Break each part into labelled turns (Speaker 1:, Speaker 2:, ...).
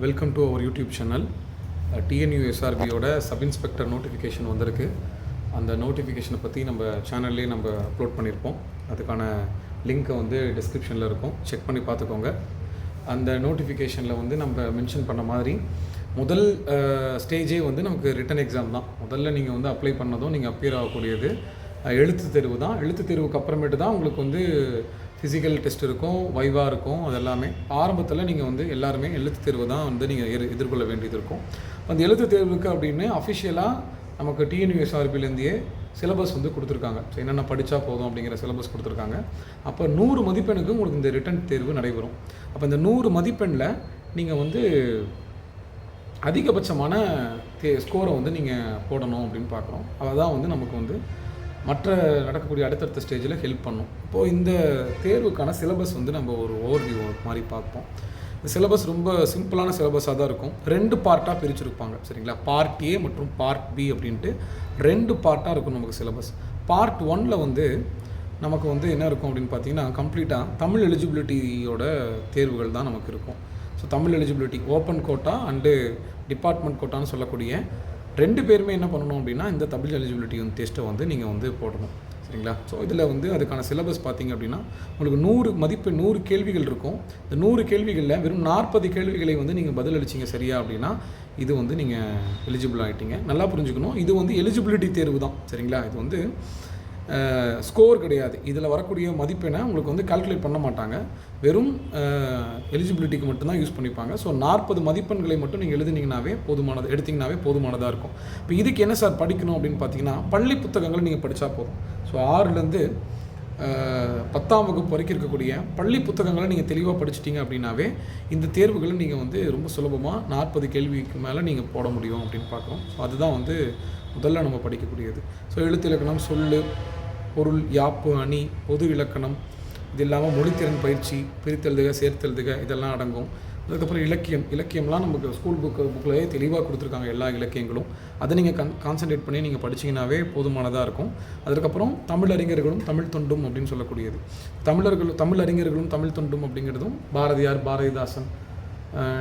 Speaker 1: Welcome to our YouTube channel. டிஎன்யூஎஸ்ஆர்பியோட sub inspector notification வந்திருக்கு. அந்த நோட்டிஃபிகேஷனை பற்றி நம்ம சேனல்லே நம்ம அப்லோட் பண்ணியிருப்போம். அதுக்கான லிங்க்கை வந்து டிஸ்கிரிப்ஷனில் இருக்கும், செக் பண்ணி பார்த்துக்கோங்க. அந்த நோட்டிஃபிகேஷனில் வந்து நம்ம மென்ஷன் பண்ண மாதிரி முதல் ஸ்டேஜே வந்து நமக்கு ரிட்டன் எக்ஸாம் தான். முதல்ல நீங்கள் வந்து அப்ளை பண்ணதும் நீங்கள் அப்பியர் ஆகக்கூடியது எழுத்து தேர்வு தான். எழுத்து தேர்வுக்கு அப்புறமேட்டு தான் உங்களுக்கு வந்து ஃபிசிக்கல் டெஸ்ட் இருக்கும், வைவா இருக்கும். அது எல்லாமே ஆரம்பத்தில் நீங்கள் வந்து எல்லாருமே எழுத்து தேர்வு தான் வந்து நீங்கள் எதிர்கொள்ள வேண்டியது இருக்கும். அந்த எழுத்து தேர்வுக்கு அப்படின்னு அஃபிஷியலாக நமக்கு டிஎன்யூஎஸ்ஆர்பிலேருந்தே சிலபஸ் வந்து கொடுத்துருக்காங்க. ஸோ என்னென்ன படித்தா போதும் அப்படிங்கிற சிலபஸ் கொடுத்துருக்காங்க. அப்போ 100 மதிப்பெண்ணுக்கு உங்களுக்கு இந்த ரிட்டன் தேர்வு நடைபெறும். அப்போ இந்த 100 மதிப்பெண்ணில் நீங்கள் வந்து அதிகபட்சமான ஸ்கோரை வந்து நீங்கள் போடணும் அப்படின்னு பார்க்குறோம். அதுதான் வந்து நமக்கு வந்து மற்ற நடக்கக்கூடிய அடுத்தடுத்த ஸ்டேஜில் ஹெல்ப் பண்ணும். இப்போது இந்த தேர்வுக்கான சிலபஸ் வந்து நம்ம ஒரு ஓவர்வியூ மாதிரி பார்ப்போம். இந்த சிலபஸ் ரொம்ப சிம்பிளான சிலபஸாக தான் இருக்கும். 2 பார்ட்டாக பிரிச்சுருப்பாங்க, சரிங்களா? பார்ட் ஏ மற்றும் பார்ட் பி அப்படின்ட்டு 2 பார்ட்டாக இருக்கும் நமக்கு சிலபஸ். பார்ட் 1ல் வந்து நமக்கு வந்து என்ன இருக்கும் அப்படின்னு பார்த்தீங்கன்னா, கம்ப்ளீட்டாக தமிழ் எலிஜிபிலிட்டியோட தேர்வுகள் தான் நமக்கு இருக்கும். So Tamil eligibility open quota and department கோட்டான்னு சொல்லக்கூடிய 2 பேருமே என்ன பண்ணணும் அப்படின்னா, இந்த தமிழ் எலிஜிபிலிட்டி வந்து டெஸ்ட்டை வந்து நீங்கள் வந்து போடணும், சரிங்களா? ஸோ இதில் வந்து அதுக்கான சிலபஸ் பார்த்தீங்க அப்படின்னா, உங்களுக்கு 100 மதிப்பெண் 100 கேள்விகள் இருக்கும். இந்த 100 கேள்விகளில் வெறும் 40 கேள்விகளை வந்து நீங்கள் பதிலளிச்சிங்க சரியா அப்படின்னா இது வந்து நீங்கள் எலிஜிபிள் ஆகிட்டீங்க. நல்லா புரிஞ்சுக்கணும், இது வந்து எலிஜிபிலிட்டி தேர்வு தான், சரிங்களா? இது வந்து ஸ்கோர் கிடையாது. இதில் வரக்கூடிய மதிப்பெண்ணை உங்களுக்கு வந்து கால்குலேட் பண்ண மாட்டாங்க. வெறும் எலிஜிபிலிட்டிக்கு மட்டும்தான் யூஸ் பண்ணிப்பாங்க. ஸோ 40 மதிப்பெண்களை மட்டும் நீங்கள் எடுத்திங்கனாவே போதுமானதாக இருக்கும். இப்போ இதுக்கு என்ன சார் படிக்கணும் அப்படின்னு பார்த்தீங்கன்னா, பள்ளி புத்தகங்களை நீங்கள் படித்தா போதும். ஸோ 6லேருந்து 10ஆம் வகுப்பு வரைக்கும் இருக்கக்கூடிய பள்ளி புத்தகங்களை நீங்கள் தெளிவாக படிச்சிட்டிங்க அப்படின்னாவே இந்த தேர்வுகளை நீங்கள் வந்து ரொம்ப சுலபமாக 40 கேள்விக்கு மேலே நீங்கள் போட முடியும் அப்படின்னு பார்க்குறோம். ஸோ அதுதான் வந்து முதல்ல நம்ம படிக்கக்கூடியது. ஸோ எழுத்து இலக்கணம், சொல்லு, பொருள், யாப்பு, அணி, பொது இலக்கணம், இது இல்லாமல் மொழித்திறன் பயிற்சி, பிரித்தெழுதுக, சேர்த்தெழுதுக இதெல்லாம் அடங்கும். அதுக்கப்புறம் இலக்கியம்லாம் நமக்கு ஸ்கூல் புக்கிலேயே தெளிவாக கொடுத்துருக்காங்க எல்லா இலக்கியங்களும். அதை நீங்கள் கான்சன்ட்ரேட் பண்ணி நீங்கள் படிச்சிங்கனாவே போதுமானதாக இருக்கும். அதுக்கப்புறம் தமிழ் அறிஞர்களும் தமிழ் தொண்டும் அப்படின்னு சொல்லக்கூடியது. தமிழ் அறிஞர்களும் தமிழ் தொண்டும் அப்படிங்கிறதும் பாரதியார், பாரதிதாசன்,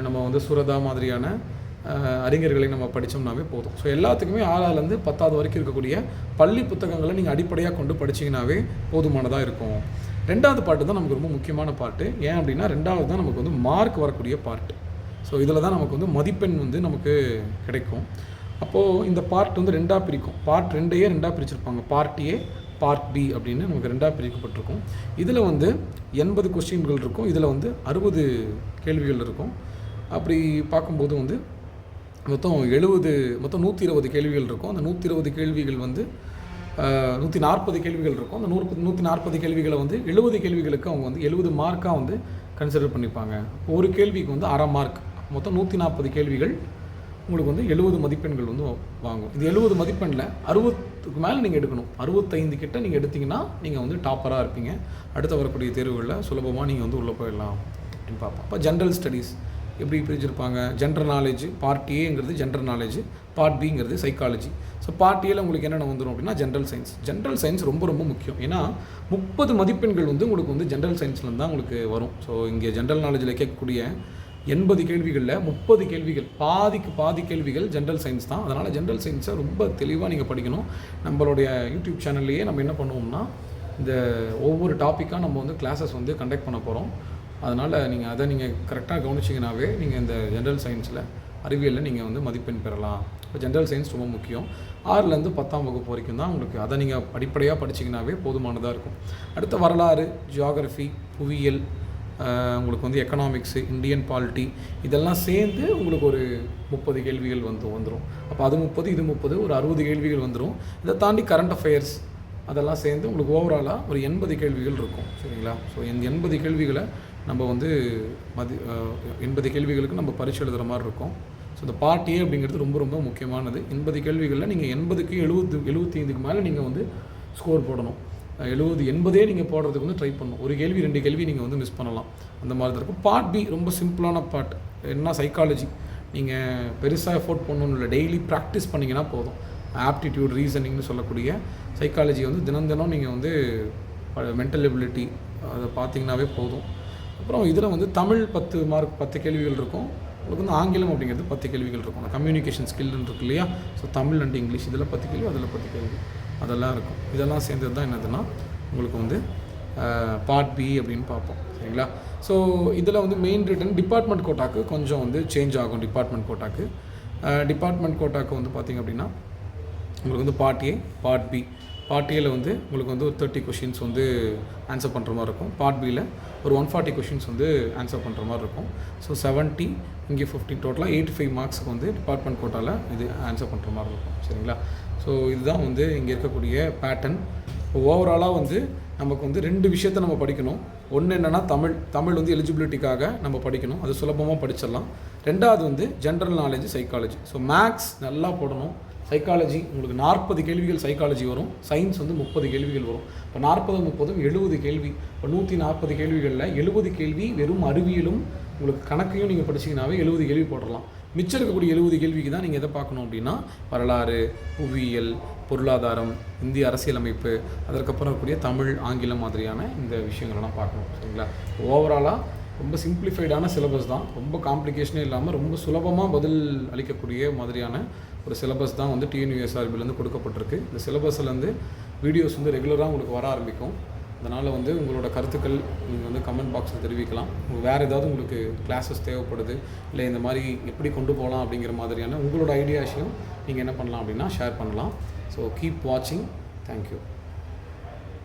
Speaker 1: நம்ம வந்து சுரதா மாதிரியான அறிஞர்களை நம்ம படித்தோம்னாவே போதும். ஸோ எல்லாத்துக்குமே 6லேருந்து 10வது வரைக்கும் இருக்கக்கூடிய பள்ளி புத்தகங்களை நீங்கள் அடிப்படையாக கொண்டு படிச்சிங்கனாவே போதுமானதாக இருக்கும். 2வது பாட்டு தான் நமக்கு ரொம்ப முக்கியமான பாட்டு. ஏன் அப்படின்னா 2வது தான் நமக்கு வந்து மார்க் வரக்கூடிய பார்ட்டு. ஸோ இதில் தான் நமக்கு வந்து மதிப்பெண் வந்து நமக்கு கிடைக்கும். அப்போது இந்த பார்ட் வந்து 2ஆக பிரிக்கும். பார்ட் 2ஐயே 2ஆக பிரிச்சிருப்பாங்க. பார்ட் ஏ, பார்ட் பி அப்படின்னு நமக்கு 2ஆக பிரிக்கப்பட்டிருக்கும். இதில் வந்து 80 கொஸ்டின்கள் இருக்கும். இதில் வந்து 60 கேள்விகள் இருக்கும். அப்படி பார்க்கும்போது வந்து மொத்தம் 120 கேள்விகள் இருக்கும். அந்த 120 கேள்விகள் வந்து 140 கேள்விகள் இருக்கும். அந்த 140 கேள்விகளை வந்து 70 கேள்விகளுக்கு அவங்க வந்து 70 மார்க்காக வந்து கன்சிடர் பண்ணிப்பாங்க. ஒரு கேள்விக்கு வந்து 1/2 மார்க். மொத்தம் 140 கேள்விகள் உங்களுக்கு வந்து 70 மதிப்பெண்கள் வந்து வாங்கும். இந்த 70 மதிப்பெண்ணில் 60க்கு மேலே நீங்கள் எடுக்கணும். 65 கிட்ட நீங்கள் எடுத்திங்கன்னா நீங்கள் வந்து டாப்பராக இருப்பீங்க. அடுத்து வரக்கூடிய தேர்வுகளில் சுலபமாக நீங்கள் வந்து உள்ளே போயிடலாம் அப்படின்னு பார்ப்போம். அப்போ ஜென்ரல் ஸ்டடீஸ் எப்படி பிரிச்சிருப்பாங்க? ஜென்ரல் நாலேஜ் பார்ட் ஏங்கிறது ஜென்ரல் நாலேஜ், பார்ட் பிங்கிறது சைக்காலஜி. ஸோ பார்ட் ஏல உங்களுக்கு என்னென்ன வந்துடும் அப்படின்னா ஜென்ரல் சயின்ஸ் ரொம்ப ரொம்ப முக்கியம். ஏன்னா 30 மதிப்பெண்கள் வந்து உங்களுக்கு வந்து ஜென்ரல் சயின்ஸ்லேருந்து தான் உங்களுக்கு வரும். ஸோ இங்கே ஜென்ரல் நாலேஜில் கேட்கக்கூடிய 80 கேள்விகளில் 30 கேள்விகள், பாதி கேள்விகள் ஜென்ரல் சயின்ஸ் தான். அதனால் ஜென்ரல் சயின்ஸை ரொம்ப தெளிவாக நீங்கள் படிக்கணும். நம்மளுடைய யூடியூப் சேனல்லையே நம்ம என்ன பண்ணுவோம்னா, இந்த ஒவ்வொரு டாப்பிக்காக நம்ம வந்து கிளாஸஸ் வந்து கண்டக்ட் பண்ண போகிறோம். அதனால் நீங்கள் கரெக்டாக கவனிச்சிங்கனாவே நீங்கள் இந்த ஜென்ரல் சயின்ஸில், அறிவியலில் நீங்கள் வந்து மதிப்பெண் பெறலாம். இப்போ ஜென்ரல் சயின்ஸ் ரொம்ப முக்கியம். 6லேருந்து 10ஆம் வகுப்பு வரைக்கும் தான் உங்களுக்கு. அதை நீங்கள் அடிப்படையாக படிச்சிங்கனாவே போதுமானதாக இருக்கும். அடுத்த வரலாறு, ஜியாகிரஃபி, புவியியல், உங்களுக்கு வந்து எக்கனாமிக்ஸு, இந்தியன் பாலிட்டி இதெல்லாம் சேர்ந்து உங்களுக்கு ஒரு 30 கேள்விகள் வந்துடும். அப்போ அது 30, இது 30, ஒரு 60 கேள்விகள் வந்துடும். இதை தாண்டி கரண்ட் அஃபேர்ஸ் அதெல்லாம் சேர்ந்து உங்களுக்கு ஓவராலாக ஒரு 80 கேள்விகள் இருக்கும், சரிங்களா? ஸோ இந்த 80 கேள்விகளை நம்ம வந்து 80 கேள்விகளுக்கு நம்ம பரீட்சை எழுதுகிற மாதிரி இருக்கும். ஸோ இந்த பார்ட் ஏ அப்படிங்கிறது ரொம்ப ரொம்ப முக்கியமானது. 80 கேள்விகளில் நீங்கள் 80க்கு 75க்கு மேலே நீங்கள் வந்து ஸ்கோர் போடணும். 80 நீங்கள் போடுறதுக்கு வந்து ட்ரை பண்ணணும். ஒரு கேள்வி 2 கேள்வி நீங்கள் வந்து மிஸ் பண்ணலாம், அந்த மாதிரி தான் இருக்கும். பார்ட் பி ரொம்ப சிம்பிளான பார்ட். என்ன, சைக்காலஜி. நீங்கள் பெருசாக எஃபோர்ட் பண்ணணும் இல்லை, டெய்லி ப்ராக்டிஸ் பண்ணிங்கன்னா போதும். ஆப்டிடியூட், ரீசனிங்னு சொல்லக்கூடிய சைக்காலஜி வந்து தினம் நீங்கள் வந்து மென்டல் எபிலிட்டி அதை பார்த்தீங்கன்னாவே போதும். அப்புறம் இதில் வந்து தமிழ் 10 மார்க் 10 கேள்விகள் இருக்கும். உங்களுக்கு வந்து ஆங்கிலம் அப்படிங்கிறது 10 கேள்விகள் இருக்கும். அந்த கம்யூனிகேஷன் ஸ்கில்னு இருக்கு இல்லையா, ஸோ தமிழ் அண்ட் இங்கிலீஷ் இதில் 10 கேள்வி, அதில் 10 கேள்வி அதெல்லாம் இருக்கும். இதெல்லாம் சேர்ந்தது தான் என்னதுன்னா உங்களுக்கு வந்து பார்ட் பி அப்படின்னு பார்ப்போம். சரிங்களா? ஸோ இதில் வந்து மெயின் ரிட்டன் டிபார்ட்மெண்ட் கோட்டாக்கு கொஞ்சம் வந்து சேஞ்ச் ஆகும். டிபார்ட்மெண்ட் கோட்டாக்கு வந்து பார்த்திங்க அப்படின்னா உங்களுக்கு வந்து part A, part B. Part ஏல வந்து உங்களுக்கு வந்து ஒரு 30 கொஷின்ஸ் வந்து ஆன்சர் பண்ணுற மாதிரி இருக்கும். பார்ட் பியில் ஒரு 140 கொஷின்ஸ் வந்து ஆன்சர் பண்ணுற மாதிரி இருக்கும். ஸோ 70 இங்கே 50 டோட்டலாக 85 மார்க்ஸுக்கு வந்து டிபார்ட்மெண்ட் கோட்டாவில் இது ஆன்சர் பண்ணுற மாதிரி இருக்கும். சரிங்களா? ஸோ இதுதான் வந்து இங்கே இருக்கக்கூடிய பேட்டர்ன். ஓவராலாக வந்து நமக்கு வந்து 2 விஷயத்தை நம்ம படிக்கணும். ஒன்று என்னென்னா தமிழ் வந்து எலிஜிபிலிட்டிக்காக நம்ம படிக்கணும், அது சுலபமாக படிச்சிடலாம். ரெண்டாவது வந்து general knowledge, psychology. So marks நல்லா போடணும். சைக்காலஜி உங்களுக்கு 40 கேள்விகள் சைக்காலஜி வரும். சயின்ஸ் வந்து 30 கேள்விகள் வரும். இப்போ 40 70 கேள்வி. இப்போ 140 கேள்விகளில் 70 கேள்வி வெறும் அறிவியலும் உங்களுக்கு கணக்கையும் நீங்கள் படிச்சிங்கனாவே 70 கேள்வி போடலாம். மிச்சம் இருக்கக்கூடிய 70 கேள்விக்கு தான் நீங்கள் எதை பார்க்கணும் அப்படின்னா வரலாறு, புவியியல், பொருளாதாரம், இந்திய அரசியலமைப்பு, அதற்கப்புறம் இருக்கக்கூடிய தமிழ், ஆங்கிலம் மாதிரியான இந்த விஷயங்கள்லாம் பார்க்கணும். சரிங்களா? ஓவராலாக ரொம்ப சிம்பிளிஃபைடான சிலபஸ் தான். ரொம்ப காம்ப்ளிகேஷனே இல்லாமல் ரொம்ப சுலபமாக பதில் அளிக்கக்கூடிய மாதிரியான ஒரு சிலபஸ் தான் வந்து டிஎன்யூஎஸ்ஆர்பிலேருந்து கொடுக்கப்பட்டிருக்கு. இந்த சிலபஸ்லேருந்து வீடியோஸ் வந்து ரெகுலராக உங்களுக்கு வர ஆரம்பிக்கும். அதனால் வந்து உங்களோட கருத்துக்கள் நீங்கள் வந்து கமெண்ட் பாக்ஸில் தெரிவிக்கலாம். வேறு ஏதாவது உங்களுக்கு கிளாஸஸ் தேவைப்படுது, இல்லை இந்த மாதிரி எப்படி கொண்டு போகலாம் அப்படிங்கிற மாதிரியான உங்களோட ஐடியாஸையும் நீங்கள் என்ன பண்ணலாம் அப்படின்னா ஷேர் பண்ணலாம். ஸோ கீப் வாட்சிங். தேங்க்யூ.